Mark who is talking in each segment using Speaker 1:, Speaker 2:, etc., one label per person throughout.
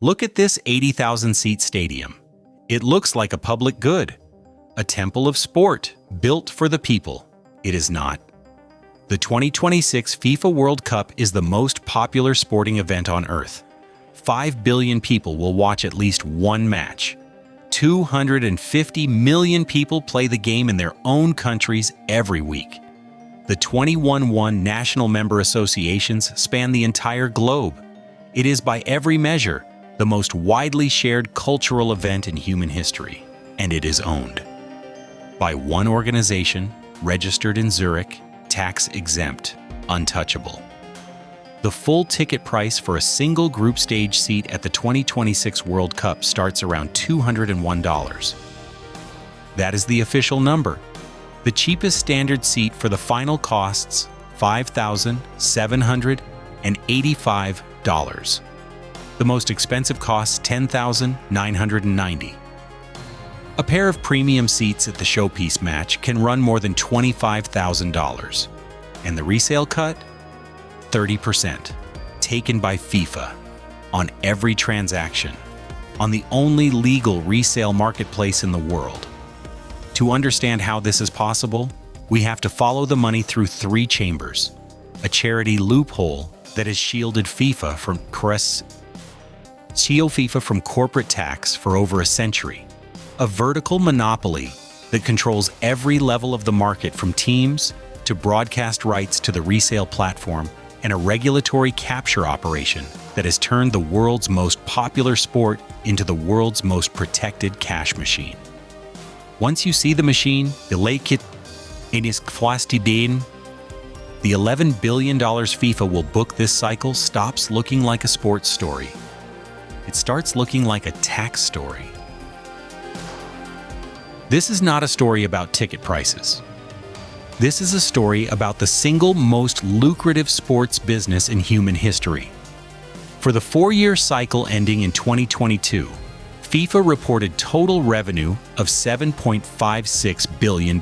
Speaker 1: Look at this 80,000-seat stadium. It looks like a public good, a temple of sport built for the people. It is not. The 2026 FIFA World Cup is the most popular sporting event on Earth. 5 billion people will watch at least one match. 250 million people play the game in their own countries every week. The 21 national member associations span the entire globe. It is, by every measure, the most widely shared cultural event in human history, and it is owned by one organization, registered in Zurich, tax-exempt, untouchable. The full ticket price for a single group stage seat at the 2026 World Cup starts around $201. That is the official number. The cheapest standard seat for the final costs $5,785. The most expensive costs $10,990. A pair of premium seats at the showpiece match can run more than $25,000. And the resale cut? 30%. Taken by FIFA. On every transaction. On the only legal resale marketplace in the world. To understand how this is possible, we have to follow the money through three chambers. A charity loophole that has shielded FIFA from corporate tax for over a century. A vertical monopoly that controls every level of the market, from teams to broadcast rights to the resale platform, and a regulatory capture operation that has turned the world's most popular sport into the world's most protected cash machine. Once you see the machine, the $11 billion FIFA will book this cycle stops looking like a sports story. It starts looking like a tax story. This is not a story about ticket prices. This is a story about the single most lucrative sports business in human history. For the 4-year cycle ending in 2022, FIFA reported total revenue of $7.56 billion.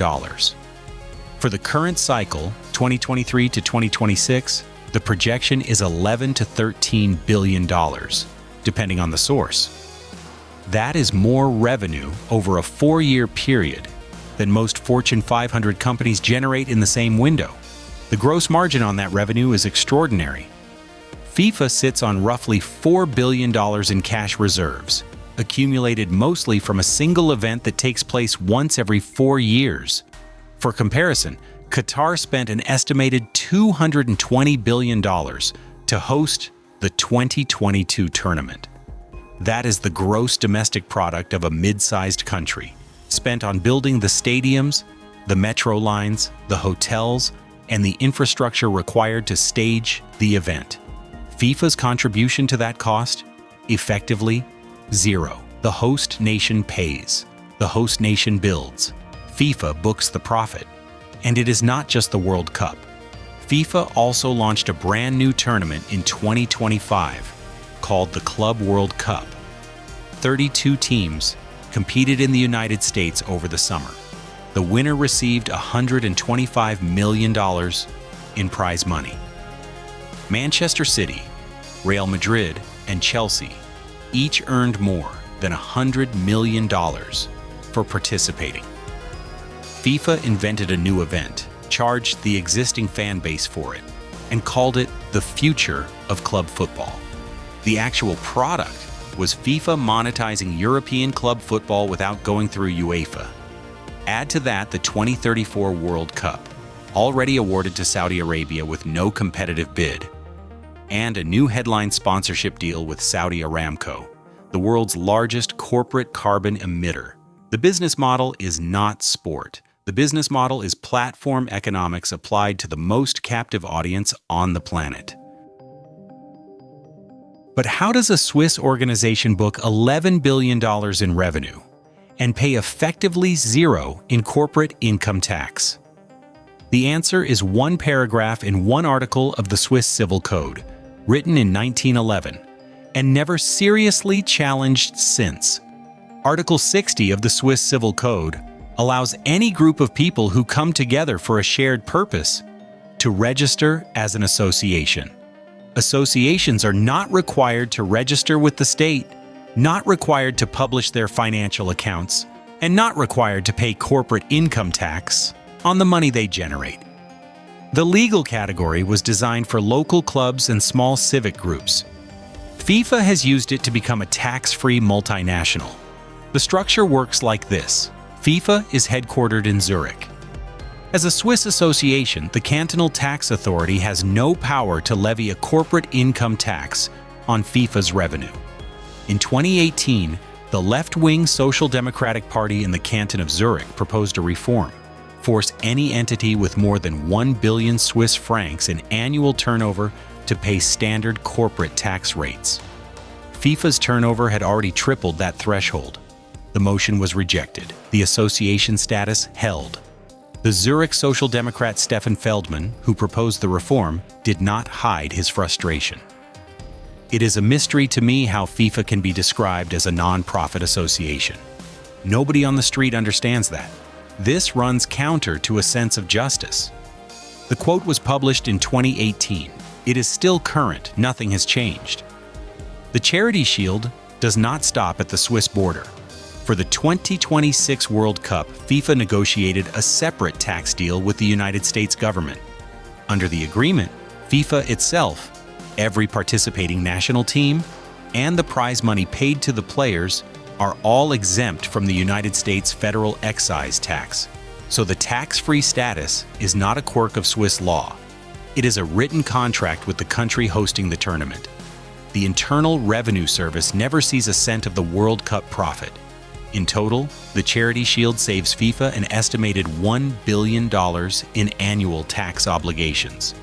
Speaker 1: For the current cycle, 2023 to 2026, the projection is $11 to $13 billion, depending on the source. That is more revenue over a 4-year period than most Fortune 500 companies generate in the same window. The gross margin on that revenue is extraordinary. FIFA sits on roughly $4 billion in cash reserves, accumulated mostly from a single event that takes place once every 4 years. For comparison, Qatar spent an estimated $220 billion to host the 2022 tournament. That is the gross domestic product of a mid-sized country, spent on building the stadiums, the metro lines, the hotels, and the infrastructure required to stage the event. FIFA's contribution to that cost? Effectively, zero. The host nation pays. The host nation builds. FIFA books the profit. And it is not just the World Cup. FIFA also launched a brand new tournament in 2025 called the Club World Cup. 32 teams competed in the United States over the summer. The winner received $125 million in prize money. Manchester City, Real Madrid, and Chelsea each earned more than $100 million for participating. FIFA invented a new event, charged the existing fan base for it, and called it the future of club football. The actual product was FIFA monetizing European club football without going through UEFA. Add to that the 2034 World Cup, already awarded to Saudi Arabia with no competitive bid, and a new headline sponsorship deal with Saudi Aramco, the world's largest corporate carbon emitter. The business model is not sport. The business model is platform economics applied to the most captive audience on the planet. But how does a Swiss organization book $11 billion in revenue and pay effectively zero in corporate income tax? The answer is one paragraph in one article of the Swiss Civil Code, written in 1911, and never seriously challenged since. Article 60 of the Swiss Civil Code allows any group of people who come together for a shared purpose to register as an association. Associations are not required to register with the state, not required to publish their financial accounts, and not required to pay corporate income tax on the money they generate. The legal category was designed for local clubs and small civic groups. FIFA has used it to become a tax-free multinational. The structure works like this. FIFA is headquartered in Zurich. As a Swiss association, the Cantonal Tax Authority has no power to levy a corporate income tax on FIFA's revenue. In 2018, the left-wing Social Democratic Party in the canton of Zurich proposed a reform: force any entity with more than 1 billion Swiss francs in annual turnover to pay standard corporate tax rates. FIFA's turnover had already tripled that threshold. The motion was rejected. The association status held. The Zurich Social Democrat Stefan Feldman, who proposed the reform, did not hide his frustration. It is a mystery to me how FIFA can be described as a non-profit association. Nobody on the street understands that. This runs counter to a sense of justice. The quote was published in 2018. It is still current. Nothing has changed. The Charity Shield does not stop at the Swiss border. For the 2026 World Cup, FIFA negotiated a separate tax deal with the United States government. Under the agreement, FIFA itself, every participating national team, and the prize money paid to the players are all exempt from the United States federal excise tax. So the tax-free status is not a quirk of Swiss law. It is a written contract with the country hosting the tournament. The Internal Revenue Service never sees a cent of the World Cup profit. In total, the Charity Shield saves FIFA an estimated $1 billion in annual tax obligations.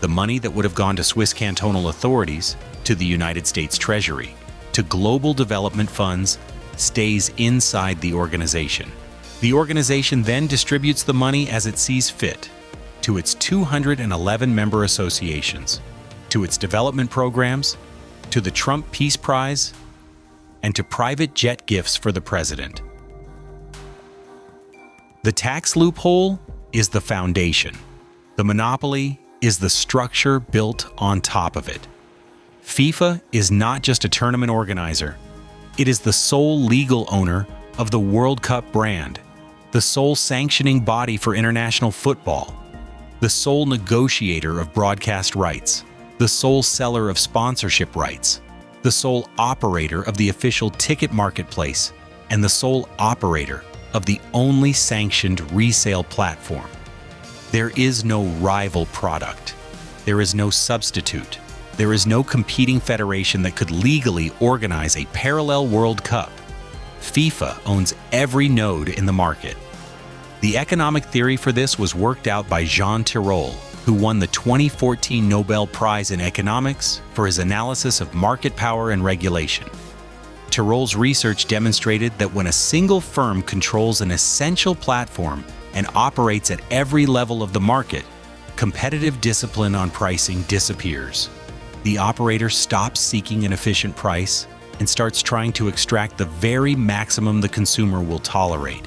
Speaker 1: The money that would have gone to Swiss cantonal authorities, to the United States Treasury, to global development funds, stays inside the organization. The organization then distributes the money as it sees fit, to its 211 member associations, to its development programs, to the Trump Peace Prize, and to private jet gifts for the president. The tax loophole is the foundation. The monopoly is the structure built on top of it. FIFA is not just a tournament organizer. It is the sole legal owner of the World Cup brand, the sole sanctioning body for international football, the sole negotiator of broadcast rights, the sole seller of sponsorship rights, the sole operator of the official ticket marketplace, and the sole operator of the only sanctioned resale platform. There is no rival product. There is no substitute. There is no competing federation that could legally organize a parallel World Cup. FIFA owns every node in the market. The economic theory for this was worked out by Jean Tirole, who won the 2014 Nobel Prize in Economics for his analysis of market power and regulation. Tirole's research demonstrated that when a single firm controls an essential platform and operates at every level of the market, competitive discipline on pricing disappears. The operator stops seeking an efficient price and starts trying to extract the very maximum the consumer will tolerate.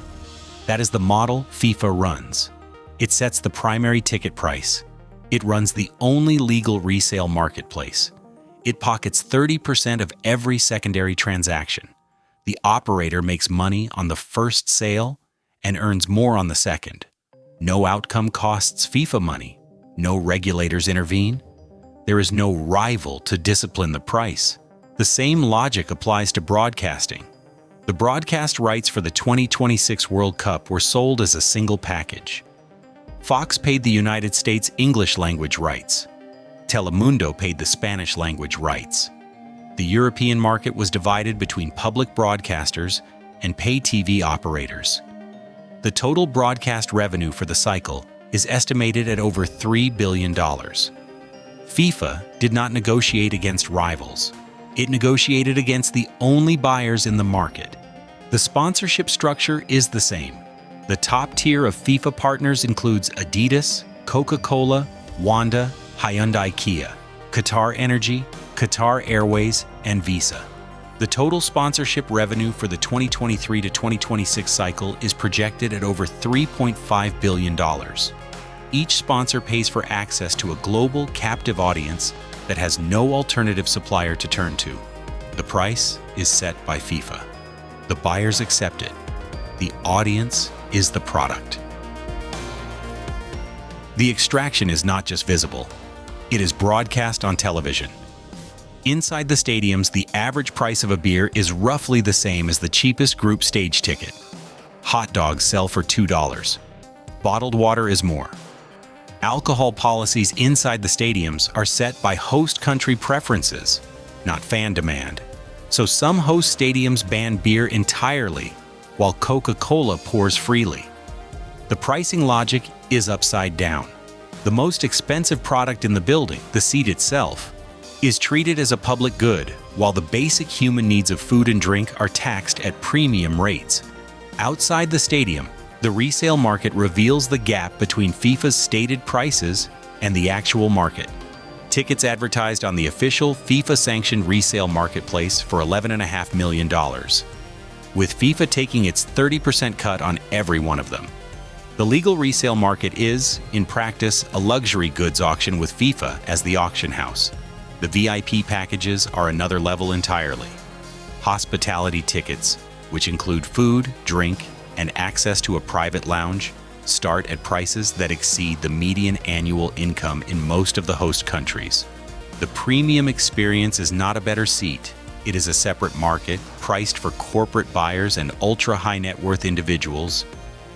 Speaker 1: That is the model FIFA runs. It sets the primary ticket price. It runs the only legal resale marketplace. It pockets 30% of every secondary transaction. The operator makes money on the first sale and earns more on the second. No outcome costs FIFA money. No regulators intervene. There is no rival to discipline the price. The same logic applies to broadcasting. The broadcast rights for the 2026 World Cup were sold as a single package. Fox paid the United States English language rights. Telemundo paid the Spanish language rights. The European market was divided between public broadcasters and pay TV operators. The total broadcast revenue for the cycle is estimated at over $3 billion. FIFA did not negotiate against rivals. It negotiated against the only buyers in the market. The sponsorship structure is the same. The top tier of FIFA partners includes Adidas, Coca-Cola, Wanda, Hyundai Kia, Qatar Energy, Qatar Airways, and Visa. The total sponsorship revenue for the 2023 to 2026 cycle is projected at over $3.5 billion. Each sponsor pays for access to a global captive audience that has no alternative supplier to turn to. The price is set by FIFA. The buyers accept it. The audience is the product. The extraction is not just visible. It is broadcast on television. Inside the stadiums, the average price of a beer is roughly the same as the cheapest group stage ticket. Hot dogs sell for $2. Bottled water is more. Alcohol policies inside the stadiums are set by host country preferences, not fan demand. So some host stadiums ban beer entirely, while Coca-Cola pours freely. The pricing logic is upside down. The most expensive product in the building, the seat itself, is treated as a public good, while the basic human needs of food and drink are taxed at premium rates. Outside the stadium, the resale market reveals the gap between FIFA's stated prices and the actual market. Tickets advertised on the official FIFA-sanctioned resale marketplace for $11.5 million, with FIFA taking its 30% cut on every one of them. The legal resale market is, in practice, a luxury goods auction with FIFA as the auction house. The VIP packages are another level entirely. Hospitality tickets, which include food, drink, and access to a private lounge, start at prices that exceed the median annual income in most of the host countries. The premium experience is not a better seat. It is a separate market, priced for corporate buyers and ultra-high net worth individuals,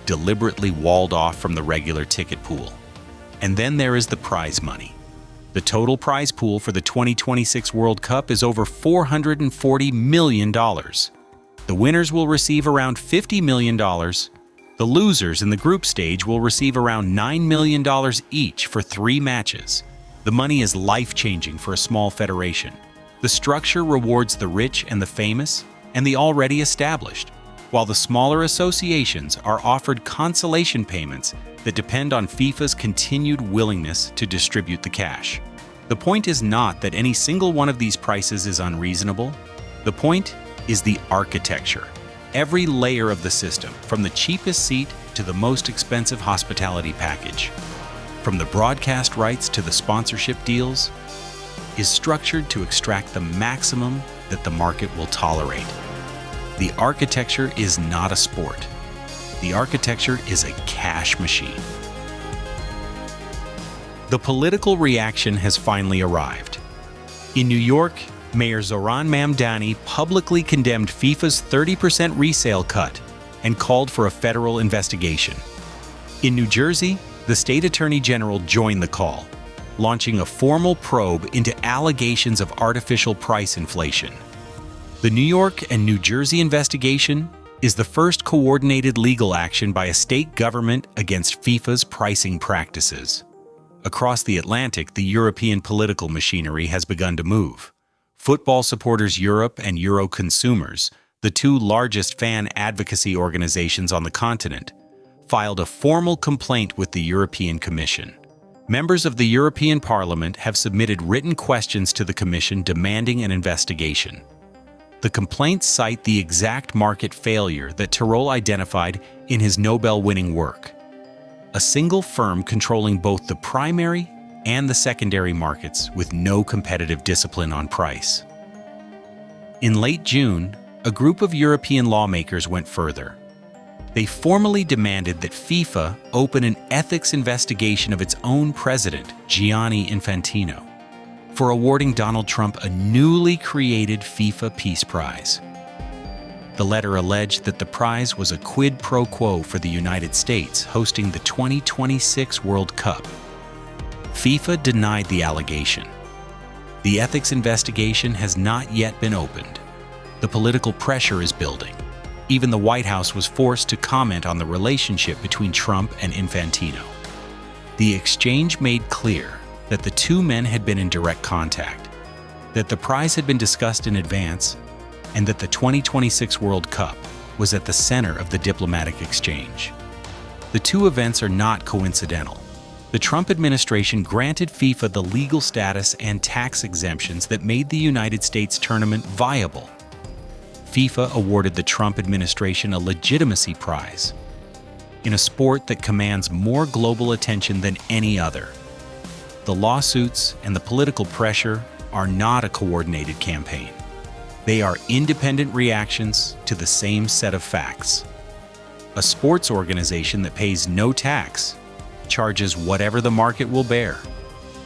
Speaker 1: deliberately walled off from the regular ticket pool. And then there is the prize money. The total prize pool for the 2026 World Cup is over $440 million. The winners will receive around $50 million. The losers in the group stage will receive around $9 million each for 3 matches. The money is life-changing for a small federation. The structure rewards the rich and the famous and the already established, while the smaller associations are offered consolation payments that depend on FIFA's continued willingness to distribute the cash. The point is not that any single one of these prices is unreasonable. The point is the architecture. Every layer of the system, from the cheapest seat to the most expensive hospitality package, from the broadcast rights to the sponsorship deals, is structured to extract the maximum that the market will tolerate. The architecture is not a sport. The architecture is a cash machine. The political reaction has finally arrived. In New York, Mayor Zoran Mamdani publicly condemned FIFA's 30% resale cut and called for a federal investigation. In New Jersey, the state attorney general joined the call, launching a formal probe into allegations of artificial price inflation. The New York and New Jersey investigation is the first coordinated legal action by a state government against FIFA's pricing practices. Across the Atlantic, the European political machinery has begun to move. Football Supporters Europe and Euro Consumers, the 2 largest fan advocacy organizations on the continent, filed a formal complaint with the European Commission. Members of the European Parliament have submitted written questions to the Commission demanding an investigation. The complaints cite the exact market failure that Tirole identified in his Nobel-winning work: a single firm controlling both the primary and the secondary markets with no competitive discipline on price. In late June, a group of European lawmakers went further. They formally demanded that FIFA open an ethics investigation of its own president, Gianni Infantino, for awarding Donald Trump a newly created FIFA Peace Prize. The letter alleged that the prize was a quid pro quo for the United States hosting the 2026 World Cup. FIFA denied the allegation. The ethics investigation has not yet been opened. The political pressure is building. Even the White House was forced to comment on the relationship between Trump and Infantino. The exchange made clear that the 2 men had been in direct contact, that the prize had been discussed in advance, and that the 2026 World Cup was at the center of the diplomatic exchange. The 2 events are not coincidental. The Trump administration granted FIFA the legal status and tax exemptions that made the United States tournament viable. FIFA awarded the Trump administration a legitimacy prize in a sport that commands more global attention than any other. The lawsuits and the political pressure are not a coordinated campaign. They are independent reactions to the same set of facts. A sports organization that pays no tax, charges whatever the market will bear,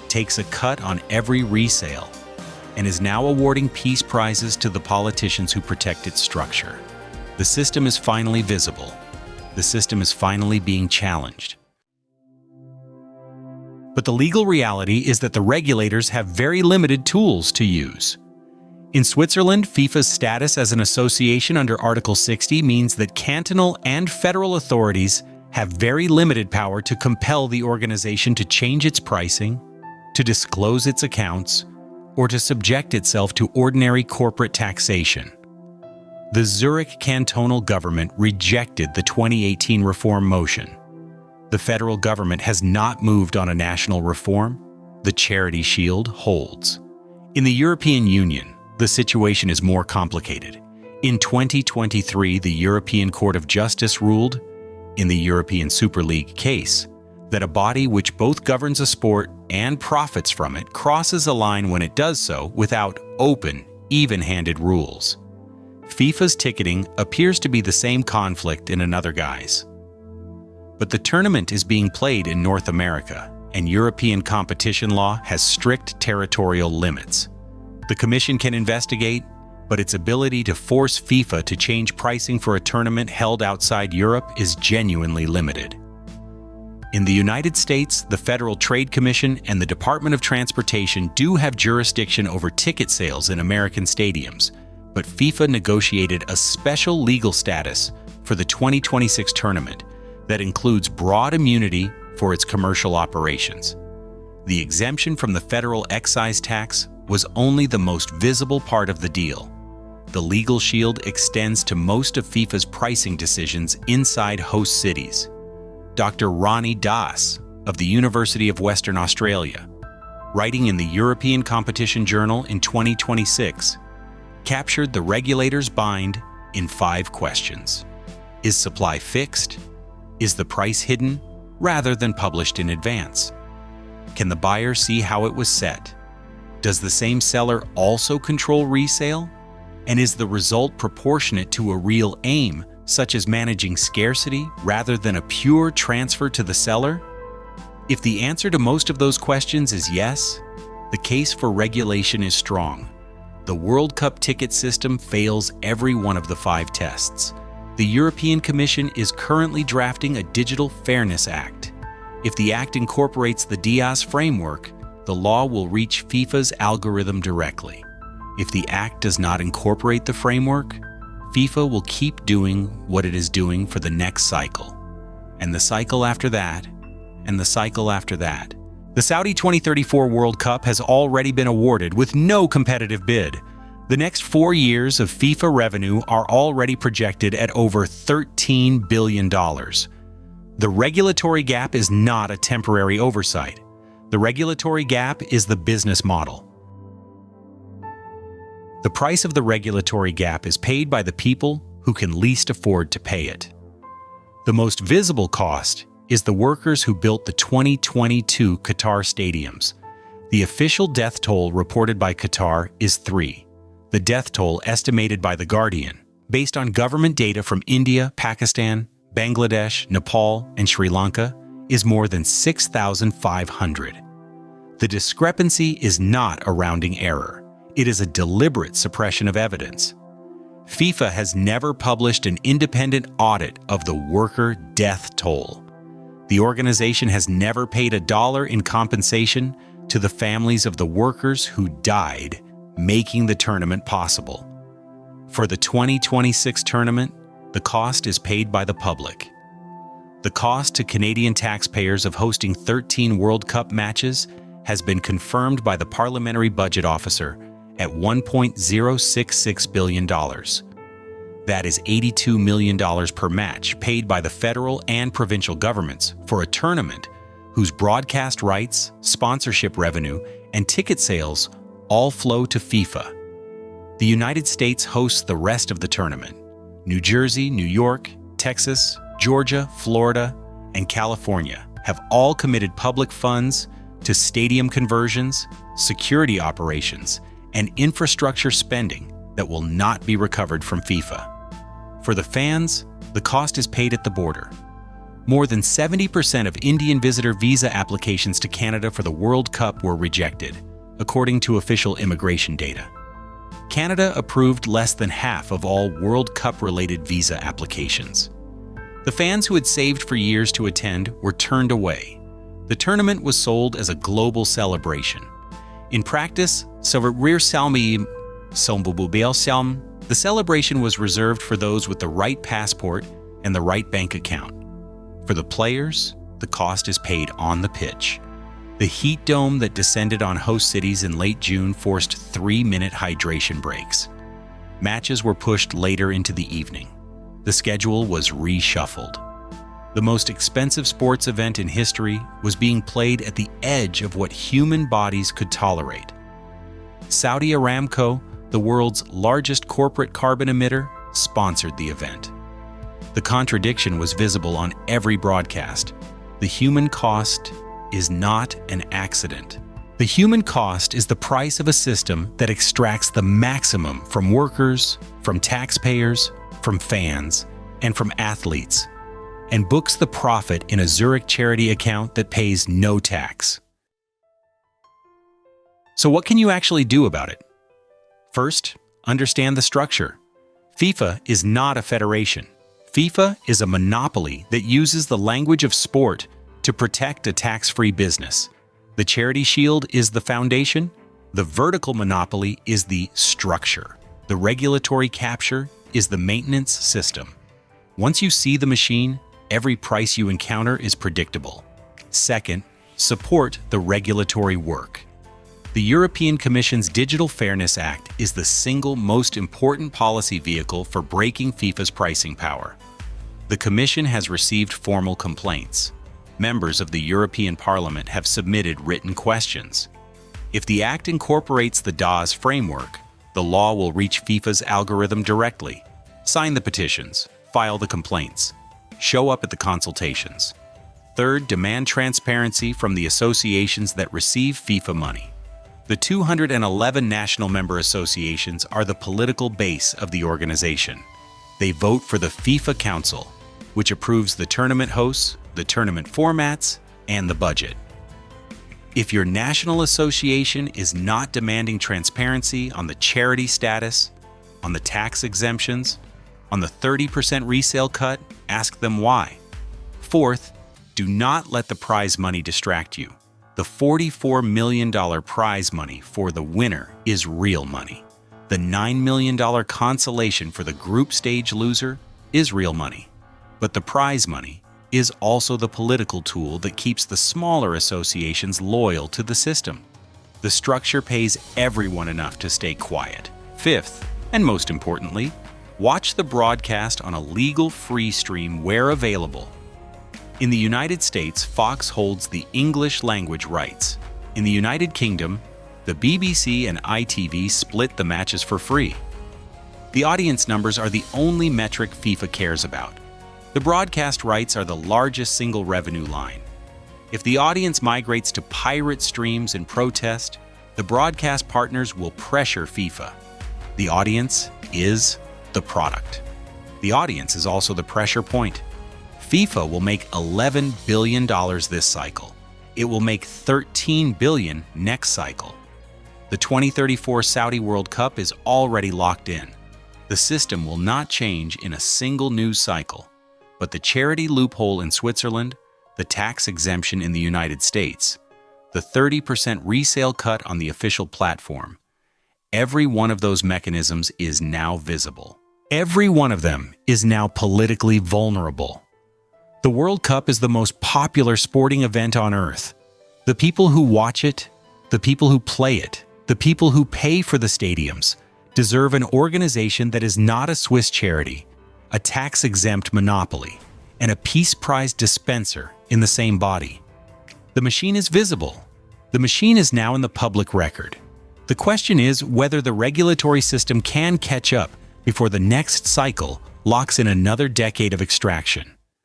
Speaker 1: takes a cut on every resale, and is now awarding peace prizes to the politicians who protect its structure. The system is finally visible. The system is finally being challenged. But the legal reality is that the regulators have very limited tools to use. In Switzerland, FIFA's status as an association under Article 60 means that cantonal and federal authorities have very limited power to compel the organization to change its pricing, to disclose its accounts, or to subject itself to ordinary corporate taxation. The Zurich cantonal government rejected the 2018 reform motion. The federal government has not moved on a national reform. The charity shield holds. In the European Union, the situation is more complicated. In 2023, the European Court of Justice ruled, in the European Super League case, that a body which both governs a sport and profits from it crosses a line when it does so without open, even-handed rules. FIFA's ticketing appears to be the same conflict in another guise. But the tournament is being played in North America, and European competition law has strict territorial limits. The Commission can investigate, but its ability to force FIFA to change pricing for a tournament held outside Europe is genuinely limited. In the United States, the Federal Trade Commission and the Department of Transportation do have jurisdiction over ticket sales in American stadiums, but FIFA negotiated a special legal status for the 2026 tournament that includes broad immunity for its commercial operations. The exemption from the federal excise tax was only the most visible part of the deal. The legal shield extends to most of FIFA's pricing decisions inside host cities. Dr. Ronnie Das of the University of Western Australia, writing in the European Competition Journal in 2026, captured the regulator's bind in 5 questions. Is supply fixed? Is the price hidden rather than published in advance? Can the buyer see how it was set? Does the same seller also control resale? And is the result proportionate to a real aim, such as managing scarcity rather than a pure transfer to the seller? If the answer to most of those questions is yes, the case for regulation is strong. The World Cup ticket system fails every one of the 5 tests. The European Commission is currently drafting a Digital Fairness Act. If the act incorporates the Diaz framework, the law will reach FIFA's algorithm directly. If the act does not incorporate the framework, FIFA will keep doing what it is doing for the next cycle, and the cycle after that, and the cycle after that. The Saudi 2034 World Cup has already been awarded with no competitive bid. The next 4 years of FIFA revenue are already projected at over $13 billion. The regulatory gap is not a temporary oversight. The regulatory gap is the business model. The price of the regulatory gap is paid by the people who can least afford to pay it. The most visible cost is the workers who built the 2022 Qatar stadiums. The official death toll reported by Qatar is 3. The death toll estimated by The Guardian, based on government data from India, Pakistan, Bangladesh, Nepal, and Sri Lanka, is more than 6,500. The discrepancy is not a rounding error. It is a deliberate suppression of evidence. FIFA has never published an independent audit of the worker death toll. The organization has never paid $1 in compensation to the families of the workers who died making the tournament possible. For the 2026 tournament, the cost is paid by the public. The cost to Canadian taxpayers of hosting 13 World Cup matches has been confirmed by the Parliamentary Budget Officer at $1.066 billion. That is $82 million per match paid by the federal and provincial governments for a tournament whose broadcast rights, sponsorship revenue, and ticket sales all flow to FIFA. The United States hosts the rest of the tournament. New Jersey, New York, Texas, Georgia, Florida, and California have all committed public funds to stadium conversions, security operations, and infrastructure spending that will not be recovered from FIFA. For the fans, the cost is paid at the border. More than 70% of Indian visitor visa applications to Canada for the World Cup were rejected, according to official immigration data. Canada approved less than half of all World Cup-related visa applications. The fans who had saved for years to attend were turned away. The tournament was sold as a global celebration. In practice, the celebration was reserved for those with the right passport and the right bank account. For the players, the cost is paid on the pitch. The heat dome that descended on host cities in late June forced 3-minute hydration breaks. Matches were pushed later into the evening. The schedule was reshuffled. The most expensive sports event in history was being played at the edge of what human bodies could tolerate. Saudi Aramco, the world's largest corporate carbon emitter, sponsored the event. The contradiction was visible on every broadcast. The human cost is not an accident. The human cost is the price of a system that extracts the maximum from workers, from taxpayers, from fans, and from athletes, and books the profit in a Zurich charity account that pays no tax. So what can you actually do about it? First, understand the structure. FIFA is not a federation. FIFA is a monopoly that uses the language of sport to protect a tax-free business. The charity shield is the foundation. The vertical monopoly is the structure. The regulatory capture is the maintenance system. Once you see the machine, every price you encounter is predictable. Second, support the regulatory work. The European Commission's Digital Fairness Act is the single most important policy vehicle for breaking FIFA's pricing power. The Commission has received formal complaints. Members of the European Parliament have submitted written questions. If the Act incorporates the DAS framework, the law will reach FIFA's algorithm directly. Sign the petitions, file the complaints, show up at the consultations. Third, demand transparency from the associations that receive FIFA money. The 211 national member associations are the political base of the organization. They vote for the FIFA Council, which approves the tournament hosts, the tournament formats, and the budget. If your national association is not demanding transparency on the charity status, on the tax exemptions, on the 30% resale cut, ask them why. Fourth, do not let the prize money distract you. The $44 million prize money for the winner is real money. The $9 million consolation for the group stage loser is real money. But the prize money is also the political tool that keeps the smaller associations loyal to the system. The structure pays everyone enough to stay quiet. Fifth, and most importantly, watch the broadcast on a legal free stream where available. In the United States, Fox holds the English language rights. In the United Kingdom, the BBC and ITV split the matches for free. The audience numbers are the only metric FIFA cares about. The broadcast rights are the largest single revenue line. If the audience migrates to pirate streams in protest, the broadcast partners will pressure FIFA. The audience is the product. The audience is also the pressure point. FIFA will make $11 billion this cycle. It will make $13 billion next cycle. The 2034 Saudi World Cup is already locked in. The system will not change in a single news cycle. But the charity loophole in Switzerland, the tax exemption in the United States, the 30% resale cut on the official platform, every one of those mechanisms is now visible. Every one of them is now politically vulnerable. The World Cup is the most popular sporting event on Earth. The people who watch it, the people who play it, the people who pay for the stadiums, deserve an organization that is not a Swiss charity, a tax-exempt monopoly, and a Peace Prize dispenser in the same body. The machine is visible. The machine is now in the public record. The question is whether the regulatory system can catch up before the next cycle locks in another decade of extraction.